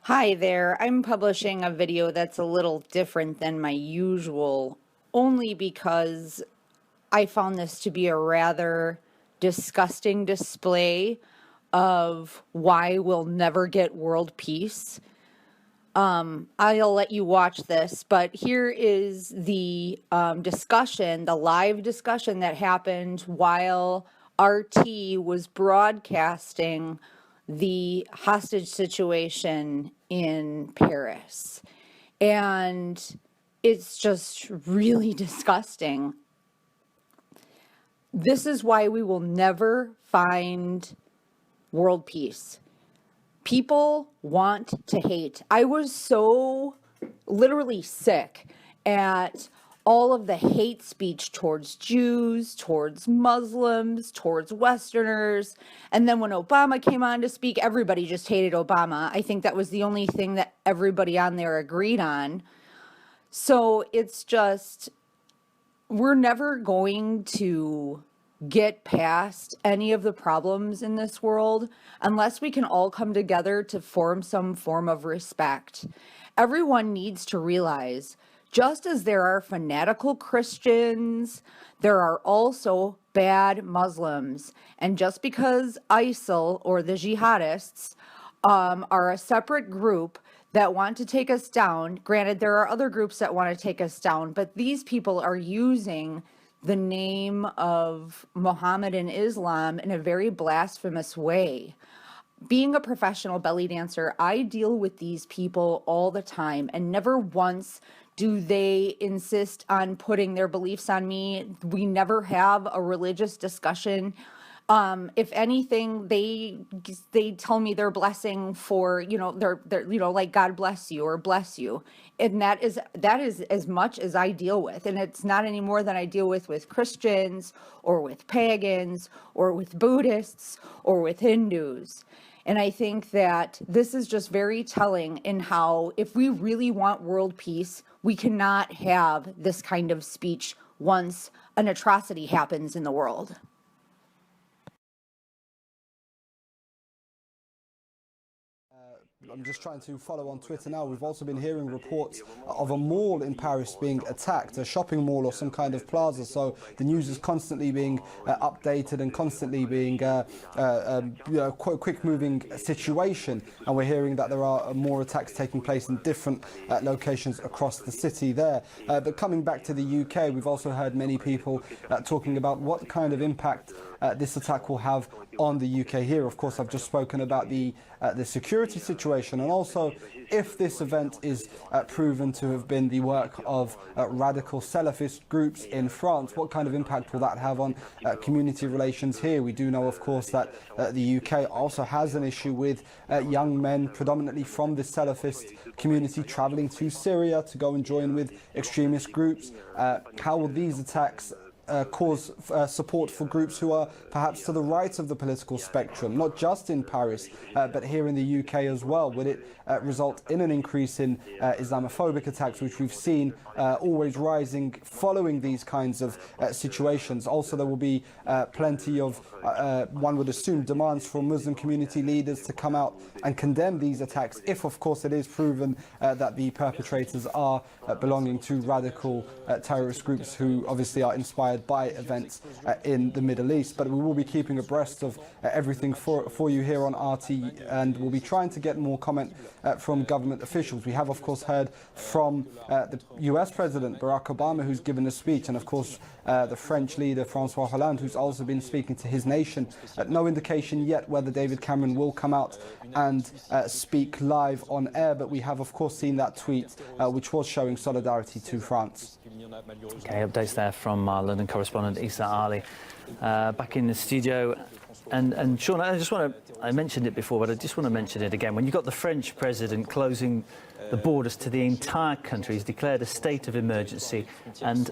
Hi there. I'm publishing a video that's a little different than my usual, only because I found this to be a rather disgusting display of why we'll never get world peace. I'll let you watch this, but here is the discussion, the live discussion that happened while RT was broadcasting the hostage situation in Paris. And it's just really disgusting. This is why we will never find world peace. People want to hate. I was so literally sick at all of the hate speech towards Jews, towards Muslims, towards Westerners. And then when Obama came on to speak, everybody just hated Obama. I think that was the only thing that everybody on there agreed on. So it's just, we're never going to get past any of the problems in this world unless we can all come together to form some form of respect. Everyone needs to realize, just as there are fanatical Christians, there are also bad Muslims. And just because ISIL or the jihadists are a separate group that want to take us down, granted, there are other groups that want to take us down, but these people are using the name of Muhammad and Islam in a very blasphemous way. Being a professional belly dancer, I deal with these people all the time, and never once do they insist on putting their beliefs on me. We never have a religious discussion. If anything, they tell me their blessing for, their like God bless you or bless you. And that is as much as I deal with. And it's not any more than I deal with Christians or with pagans or with Buddhists or with Hindus. And I think that this is just very telling in how, if we really want world peace, we cannot have this kind of speech once an atrocity happens in the world. I'm just trying to follow on Twitter now. We've also been hearing reports of a mall in Paris being attacked, a shopping mall or some kind of plaza. So the news is constantly being updated and constantly being a quick-moving situation. And we're hearing that there are more attacks taking place in different locations across the city there. But coming back to the UK, we've also heard many people talking about what kind of impact this attack will have on the UK here. Of course, I've just spoken about the security situation, and also if this event is proven to have been the work of radical Salafist groups in France, what kind of impact will that have on community relations here? We do know, of course, that the UK also has an issue with young men, predominantly from the Salafist community, travelling to Syria to go and join with extremist groups. How will these attacks cause support for groups who are perhaps to the right of the political spectrum, not just in Paris, but here in the UK as well? Would it result in an increase in Islamophobic attacks, which we've seen always rising following these kinds of situations? Also, there will be plenty of, one would assume, demands from Muslim community leaders to come out and condemn these attacks, if of course it is proven that the perpetrators are belonging to radical terrorist groups who obviously are inspired by events in the Middle East. But we will be keeping abreast of everything for you here on RT, and we'll be trying to get more comment from government officials. We have, of course, heard from the US President Barack Obama, who's given a speech, and of course the French leader Francois Hollande, who's also been speaking to his nation. No indication yet whether David Cameron will come out and speak live on air, but we have, of course, seen that tweet which was showing solidarity to France. Okay, updates there from our London correspondent Issa Ali, back in the studio. And Sean, I mentioned it before, but I just want to mention it again. When you've got the French president closing the borders to the entire country, he's declared a state of emergency, and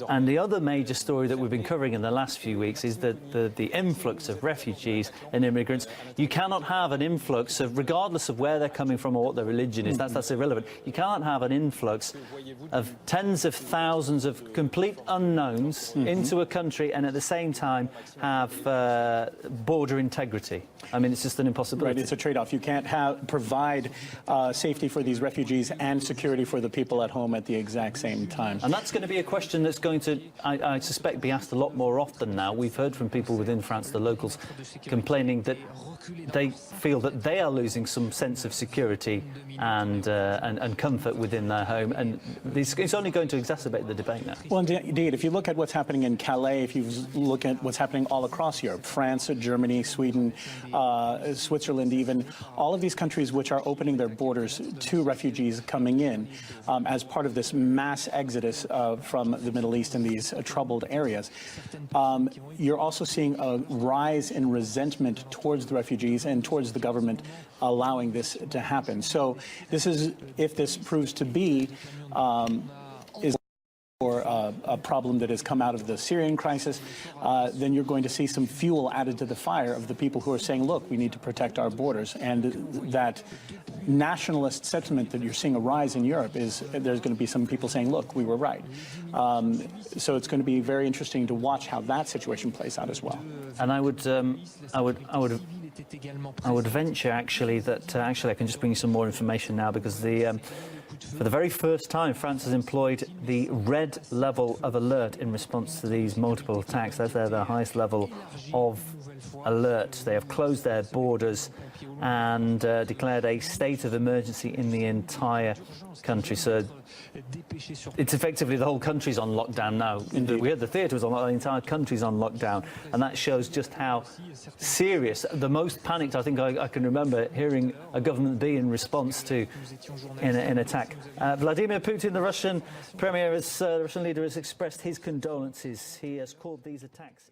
And the other major story that we've been covering in the last few weeks is that the influx of refugees and immigrants. You cannot have an influx of, regardless of where they're coming from or what their religion is, that's irrelevant. You can't have an influx of tens of thousands of complete unknowns into a country and at the same time have border integrity. I mean, it's just an impossibility. Right, it's a trade-off. You can't provide safety for these refugees and security for the people at home at the exact same time. And that's going to be a question that's going to, I suspect, be asked a lot more often now. We've heard from people within France, the locals, complaining that they feel that they are losing some sense of security and comfort within their home, and it's only going to exacerbate the debate now. Well, indeed, if you look at what's happening in Calais, if you look at what's happening all across Europe, France, Germany, Sweden, Switzerland even, all of these countries which are opening their borders to refugees coming in as part of this mass exodus from the Middle East and these troubled areas, you're also seeing a rise in resentment towards the refugees and towards the government allowing this to happen. So this is, if this proves to be or a problem that has come out of the Syrian crisis, then you're going to see some fuel added to the fire of the people who are saying, look, we need to protect our borders. And that nationalist sentiment that you're seeing arise in Europe is, there's going to be some people saying, look, we were right. So it's going to be very interesting to watch how that situation plays out as well. And I would venture actually that I can just bring you some more information now, because for the very first time, France has employed the red level of alert in response to these multiple attacks. That's their highest level of alert. They have closed their borders and declared a state of emergency in the entire country. So it's effectively the whole country's on lockdown now. Indeed. We heard the theatre was on lockdown, the entire country's on lockdown, and that shows just how serious, the most panicked I think I can remember hearing a government be in response to an attack. Vladimir Putin, the Russian premier, the Russian leader, has expressed his condolences. He has called these attacks